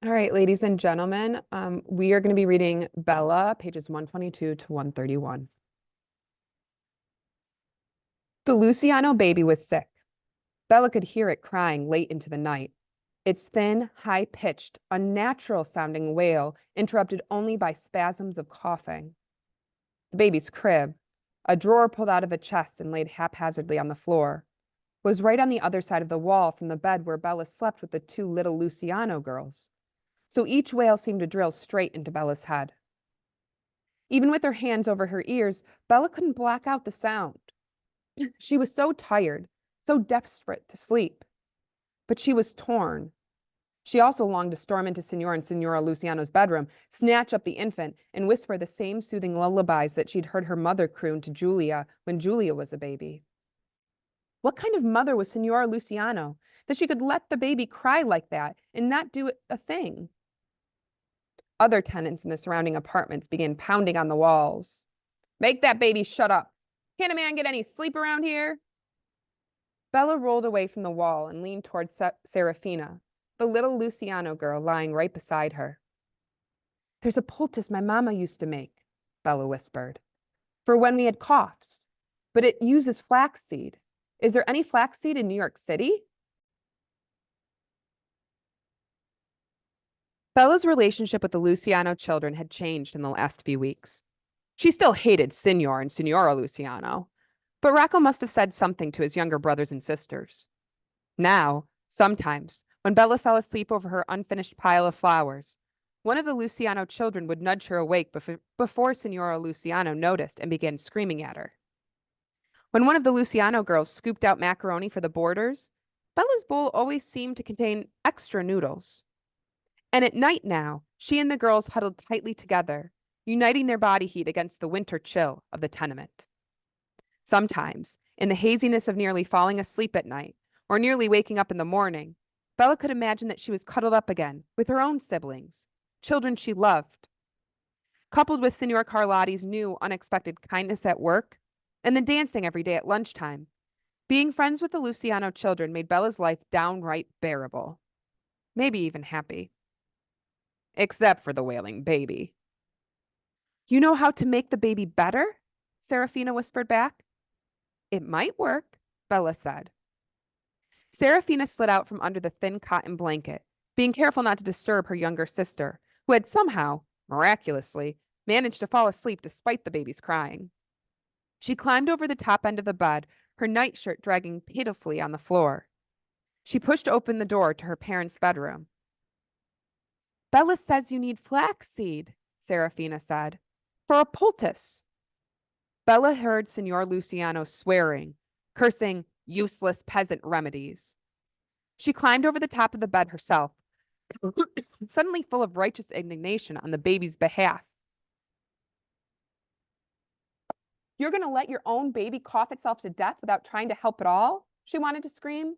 All right, ladies and gentlemen, we are going to be reading Bella, pages 122 to 131. The Luciano baby was sick. Bella could hear it crying late into the night. Its thin, high-pitched, unnatural-sounding wail interrupted only by spasms of coughing. The baby's crib, a drawer pulled out of a chest and laid haphazardly on the floor, was right on the other side of the wall from the bed where Bella slept with the two little Luciano girls. So each wail seemed to drill straight into Bella's head. Even with her hands over her ears, Bella couldn't block out the sound. She was so tired, so desperate to sleep. But she was torn. She also longed to storm into Signor and Signora Luciano's bedroom, snatch up the infant, and whisper the same soothing lullabies that she'd heard her mother croon to Julia when Julia was a baby. What kind of mother was Signora Luciano that she could let the baby cry like that and not do a thing? Other tenants in the surrounding apartments began pounding on the walls. "Make that baby shut up. Can't a man get any sleep around here?" Bella rolled away from the wall and leaned toward Serafina, the little Luciano girl lying right beside her. "There's a poultice my mama used to make," Bella whispered, "for when we had coughs, but it uses flaxseed. Is there any flaxseed in New York City?" Bella's relationship with the Luciano children had changed in the last few weeks. She still hated Signor and Signora Luciano, but Rocco must have said something to his younger brothers and sisters. Now, sometimes, when Bella fell asleep over her unfinished pile of flowers, one of the Luciano children would nudge her awake before Signora Luciano noticed and began screaming at her. When one of the Luciano girls scooped out macaroni for the boarders, Bella's bowl always seemed to contain extra noodles. And at night now, she and the girls huddled tightly together, uniting their body heat against the winter chill of the tenement. Sometimes, in the haziness of nearly falling asleep at night, or nearly waking up in the morning, Bella could imagine that she was cuddled up again with her own siblings, children she loved. Coupled with Signor Carlotti's new, unexpected kindness at work, and the dancing every day at lunchtime, being friends with the Luciano children made Bella's life downright bearable. Maybe even happy. Except for the wailing baby. "You know how to make the baby better?" Serafina whispered back. "It might work," Bella said. Serafina slid out from under the thin cotton blanket, being careful not to disturb her younger sister, who had somehow, miraculously, managed to fall asleep despite the baby's crying. She climbed over the top end of the bed, her nightshirt dragging pitifully on the floor. She pushed open the door to her parents' bedroom. "Bella says you need flaxseed," Serafina said, "for a poultice." Bella heard Signor Luciano swearing, cursing useless peasant remedies. She climbed over the top of the bed herself, suddenly full of righteous indignation on the baby's behalf. "You're going to let your own baby cough itself to death without trying to help at all?" she wanted to scream.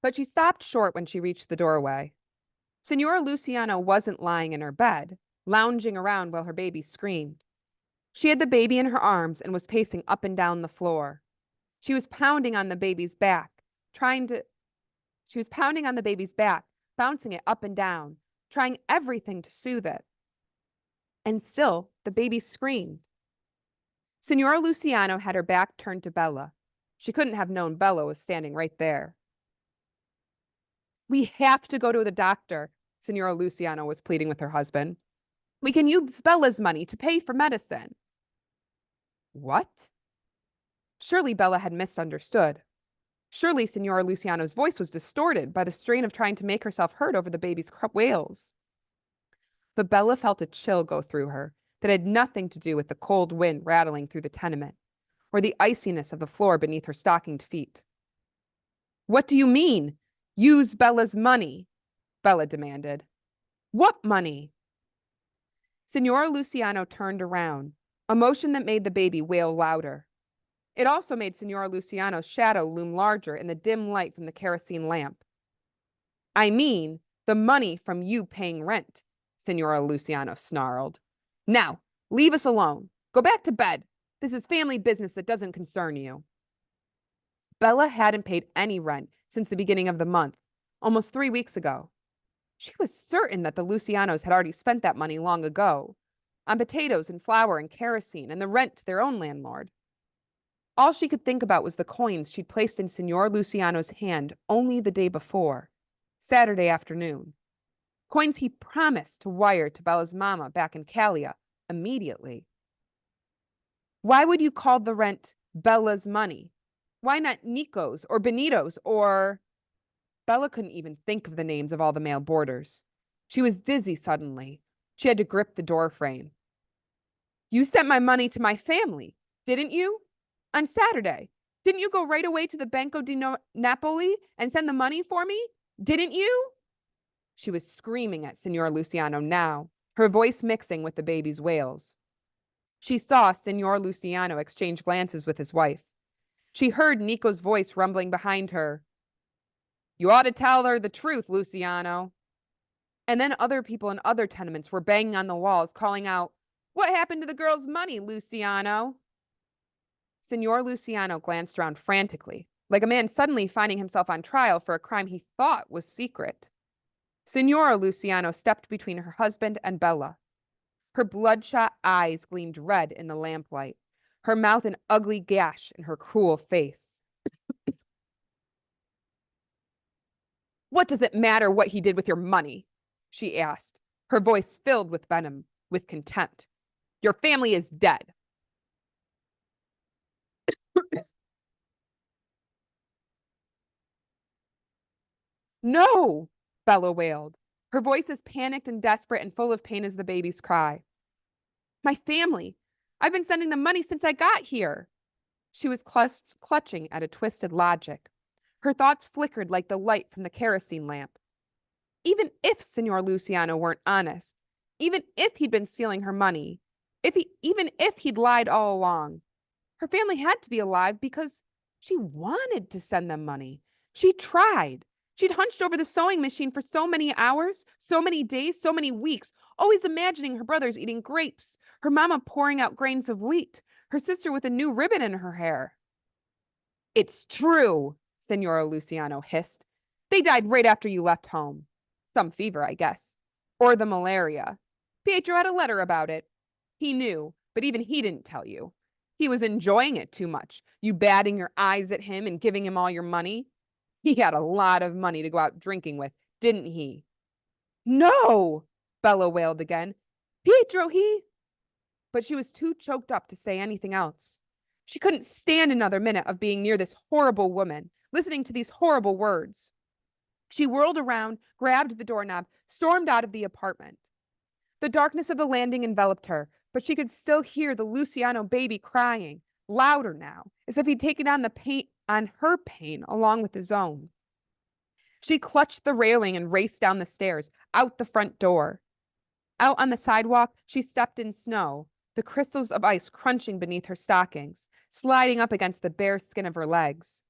But she stopped short when she reached the doorway. Signora Luciano wasn't lying in her bed, lounging around while her baby screamed. She had the baby in her arms and was pacing up and down the floor. She was pounding on the baby's back, bouncing it up and down, trying everything to soothe it. And still, the baby screamed. Signora Luciano had her back turned to Bella. She couldn't have known Bella was standing right there. "We have to go to the doctor," Signora Luciano was pleading with her husband. "We can use Bella's money to pay for medicine." What? Surely Bella had misunderstood. Surely Signora Luciano's voice was distorted by the strain of trying to make herself heard over the baby's wails. But Bella felt a chill go through her that had nothing to do with the cold wind rattling through the tenement, or the iciness of the floor beneath her stockinged feet. "What do you mean? Use Bella's money?" Bella demanded. "What money?" Signora Luciano turned around, a motion that made the baby wail louder. It also made Signora Luciano's shadow loom larger in the dim light from the kerosene lamp. "I mean, the money from you paying rent," Signora Luciano snarled. "Now, leave us alone. Go back to bed. This is family business that doesn't concern you." Bella hadn't paid any rent since the beginning of the month, almost 3 weeks ago. She was certain that the Lucianos had already spent that money long ago, on potatoes and flour and kerosene and the rent to their own landlord. All she could think about was the coins she'd placed in Signor Luciano's hand only the day before, Saturday afternoon. Coins he promised to wire to Bella's mama back in Callia immediately. Why would you call the rent Bella's money? Why not Nico's or Benito's or... Bella couldn't even think of the names of all the male boarders. She was dizzy suddenly. She had to grip the door frame. You sent my money to my family, didn't you? On Saturday. Didn't you go right away to the Banco di Napoli and send the money for me? Didn't you? She was screaming at Signor Luciano now, her voice mixing with the baby's wails. She saw Signor Luciano exchange glances with his wife. She heard Nico's voice rumbling behind her. You ought to tell her the truth, Luciano. And then other people in other tenements were banging on the walls, calling out, What happened to the girl's money, Luciano? Signor Luciano glanced around frantically, like a man suddenly finding himself on trial for a crime he thought was secret. Signora Luciano stepped between her husband and Bella. Her bloodshot eyes gleamed red in the lamplight, her mouth an ugly gash in her cruel face. What does it matter what he did with your money? She asked, her voice filled with venom, with contempt. Your family is dead. No, Bella wailed, her voice as panicked and desperate and full of pain as the baby's cry. My family. I've been sending them money since I got here. She was clutching at a twisted logic. Her thoughts flickered like the light from the kerosene lamp. Even if Signor Luciano weren't honest, even if he'd been stealing her money, even if he'd lied all along, her family had to be alive because she wanted to send them money. She tried. She'd hunched over the sewing machine for so many hours, so many days, so many weeks, always imagining her brothers eating grapes, her mama pouring out grains of wheat, her sister with a new ribbon in her hair. It's true, Signora Luciano hissed. They died right after you left home. Some fever, I guess. Or the malaria. Pietro had a letter about it. He knew, but even he didn't tell you. He was enjoying it too much, you batting your eyes at him and giving him all your money. He had a lot of money to go out drinking with, didn't he? No, Bella wailed again. Pietro, he... But she was too choked up to say anything else. She couldn't stand another minute of being near this horrible woman, listening to these horrible words. She whirled around, grabbed the doorknob, stormed out of the apartment. The darkness of the landing enveloped her, but she could still hear the Luciano baby crying, louder now, as if he'd taken on her pain along with his own. She clutched the railing and raced down the stairs, out the front door. Out on the sidewalk, she stepped in snow, the crystals of ice crunching beneath her stockings, sliding up against the bare skin of her legs.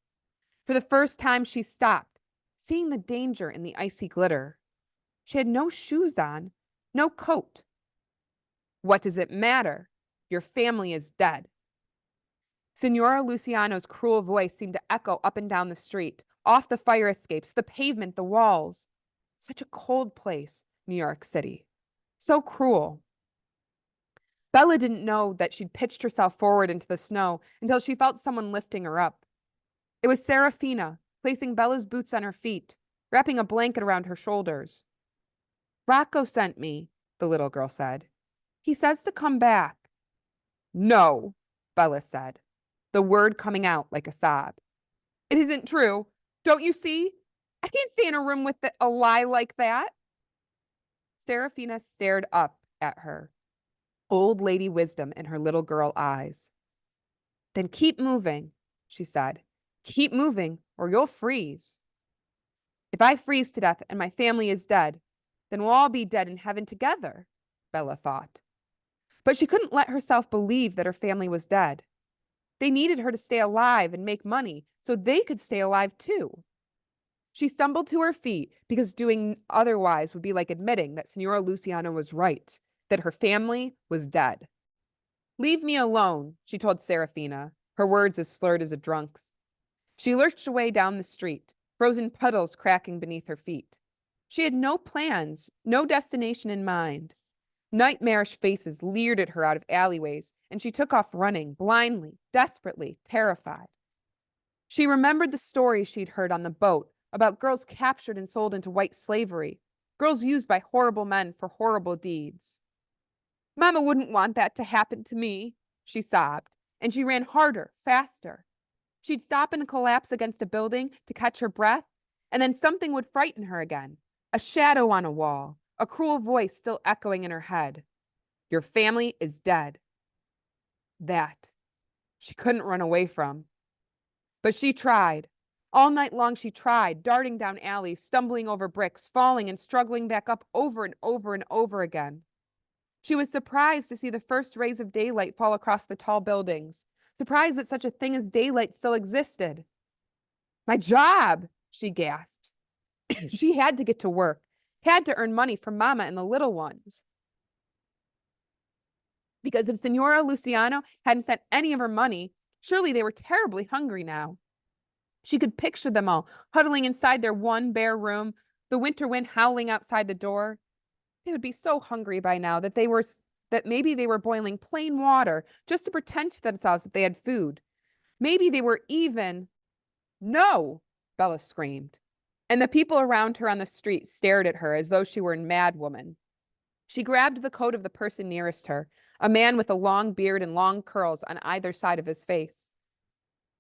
For the first time, she stopped, seeing the danger in the icy glitter. She had no shoes on, no coat. What does it matter? Your family is dead. Signora Luciano's cruel voice seemed to echo up and down the street, off the fire escapes, the pavement, the walls. Such a cold place, New York City. So cruel. Bella didn't know that she'd pitched herself forward into the snow until she felt someone lifting her up. It was Serafina, placing Bella's boots on her feet, wrapping a blanket around her shoulders. Rocco sent me, the little girl said. He says to come back. No, Bella said, the word coming out like a sob. It isn't true. Don't you see? I can't stay in a room with a lie like that. Serafina stared up at her, old lady wisdom in her little girl eyes. Then keep moving, she said. Keep moving, or you'll freeze. If I freeze to death and my family is dead, then we'll all be dead in heaven together, Bella thought. But she couldn't let herself believe that her family was dead. They needed her to stay alive and make money so they could stay alive too. She stumbled to her feet because doing otherwise would be like admitting that Signora Luciano was right, that her family was dead. Leave me alone, she told Serafina, her words as slurred as a drunk's. She lurched away down the street, frozen puddles cracking beneath her feet. She had no plans, no destination in mind. Nightmarish faces leered at her out of alleyways, and she took off running, blindly, desperately, terrified. She remembered the stories she'd heard on the boat about girls captured and sold into white slavery, girls used by horrible men for horrible deeds. Mama wouldn't want that to happen to me, she sobbed, and she ran harder, faster. She'd stop and collapse against a building to catch her breath, and then something would frighten her again. A shadow on a wall, a cruel voice still echoing in her head. Your family is dead. That she couldn't run away from. But she tried. All night long she tried, darting down alleys, stumbling over bricks, falling and struggling back up over and over and over again. She was surprised to see the first rays of daylight fall across the tall buildings, surprised that such a thing as daylight still existed. My job, she gasped. She had to get to work, had to earn money for Mama and the little ones. Because if Signora Luciano hadn't sent any of her money, surely they were terribly hungry now. She could picture them all, huddling inside their one bare room, the winter wind howling outside the door. They would be so hungry by now that maybe they were boiling plain water just to pretend to themselves that they had food. Maybe they were even... No, Bella screamed. And the people around her on the street stared at her as though she were a madwoman. She grabbed the coat of the person nearest her, a man with a long beard and long curls on either side of his face.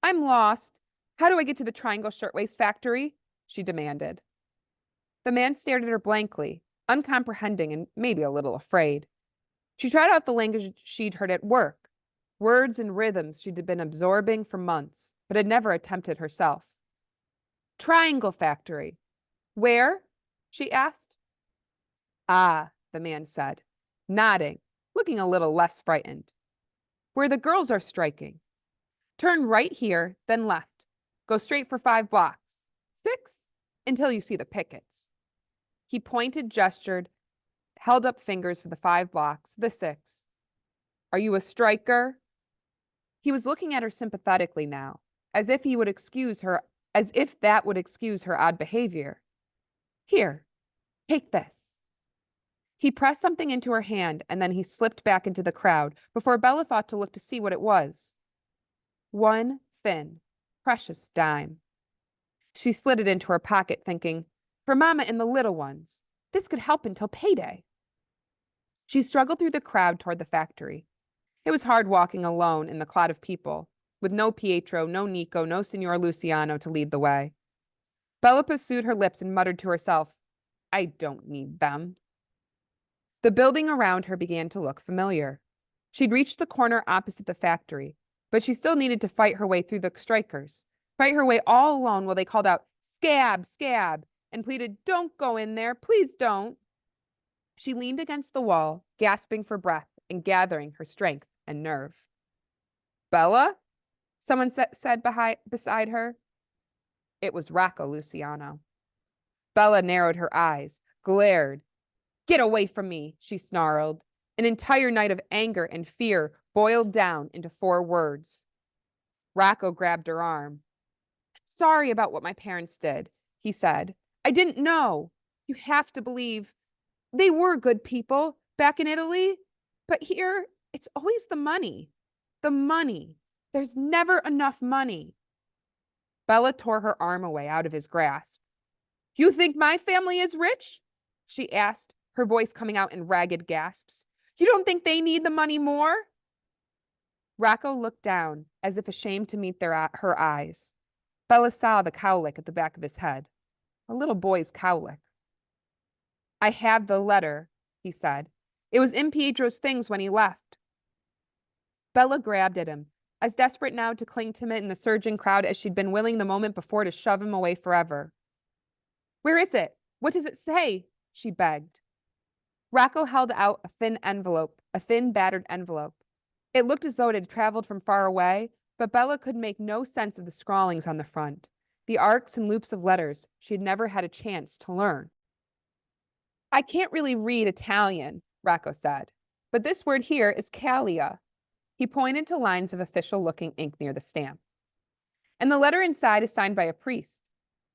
I'm lost. How do I get to the Triangle Shirtwaist Factory? She demanded. The man stared at her blankly, uncomprehending and maybe a little afraid. She tried out the language she'd heard at work, words and rhythms she'd been absorbing for months, but had never attempted herself. Triangle Factory. Where? She asked. Ah, the man said, nodding, looking a little less frightened. Where the girls are striking. Turn right here, then left. Go straight for 5 blocks. 6? Until you see the pickets. He pointed, gestured, held up fingers for the 5 blocks, the 6. Are you a striker? He was looking at her sympathetically now, as if that would excuse her odd behavior. Here, take this. He pressed something into her hand, and then he slipped back into the crowd before Bella thought to look to see what it was. One thin, precious dime. She slid it into her pocket, thinking, for Mama and the little ones, this could help until payday. She struggled through the crowd toward the factory. It was hard walking alone in the clot of people, with no Pietro, no Nico, no Signor Luciano to lead the way. Bella pursued her lips and muttered to herself, I don't need them. The building around her began to look familiar. She'd reached the corner opposite the factory, but she still needed to fight her way through the strikers, fight her way all alone while they called out, Scab, scab, and pleaded, don't go in there, please don't. She leaned against the wall, gasping for breath and gathering her strength and nerve. Bella? Someone said beside her. It was Rocco Luciano. Bella narrowed her eyes, glared. Get away from me, she snarled. An entire night of anger and fear boiled down into 4 words. Rocco grabbed her arm. Sorry about what my parents did, he said. I didn't know. You have to believe. They were good people back in Italy. But here, it's always the money. The money. There's never enough money. Bella tore her arm away out of his grasp. You think my family is rich? She asked, her voice coming out in ragged gasps. You don't think they need the money more? Rocco looked down, as if ashamed to meet her eyes. Bella saw the cowlick at the back of his head. A little boy's cowlick. I have the letter, he said. It was in Pietro's things when he left. Bella grabbed at him, as desperate now to cling to him in the surging crowd as she'd been willing the moment before to shove him away forever. Where is it? What does it say? She begged. Rocco held out a thin, battered envelope. It looked as though it had traveled from far away, but Bella could make no sense of the scrawlings on the front, the arcs and loops of letters she had never had a chance to learn. I can't really read Italian, Rocco said, but this word here is Callia. He pointed to lines of official-looking ink near the stamp. And the letter inside is signed by a priest.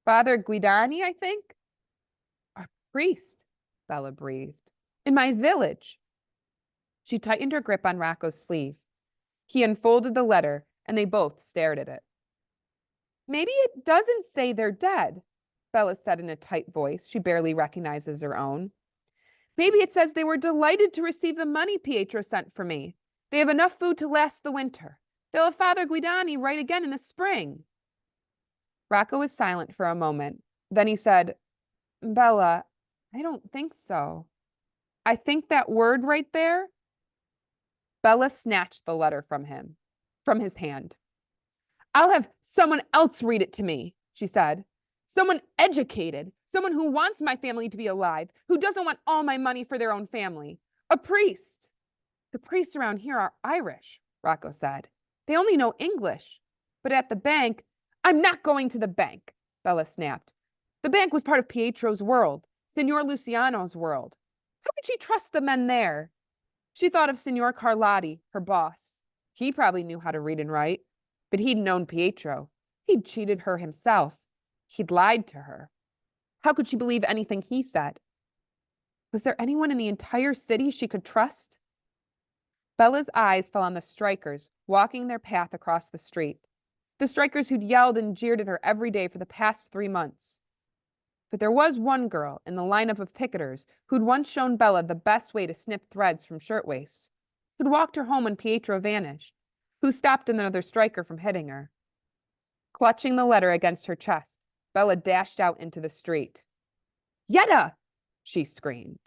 Father Guidani, I think? A priest, Bella breathed. In my village. She tightened her grip on Rocco's sleeve. He unfolded the letter, and they both stared at it. Maybe it doesn't say they're dead, Bella said in a tight voice she barely recognized as her own. Maybe it says they were delighted to receive the money Pietro sent for me. They have enough food to last the winter. They'll have Father Guidani write again in the spring. Rocco was silent for a moment. Then he said, Bella, I don't think so. I think that word right there. Bella snatched the letter from his hand. I'll have someone else read it to me, she said. Someone educated, someone who wants my family to be alive, who doesn't want all my money for their own family. A priest. The priests around here are Irish, Rocco said. They only know English. But at the bank, I'm not going to the bank, Bella snapped. The bank was part of Pietro's world, Signor Luciano's world. How could she trust the men there? She thought of Signor Carlotti, her boss. He probably knew how to read and write, but he'd known Pietro. He'd cheated her himself. He'd lied to her. How could she believe anything he said? Was there anyone in the entire city she could trust? Bella's eyes fell on the strikers walking their path across the street. The strikers who'd yelled and jeered at her every day for the past 3 months. But there was one girl in the lineup of picketers who'd once shown Bella the best way to snip threads from shirtwaists, who'd walked her home when Pietro vanished, who stopped another striker from hitting her. Clutching the letter against her chest, Bella dashed out into the street. Yetta! She screamed.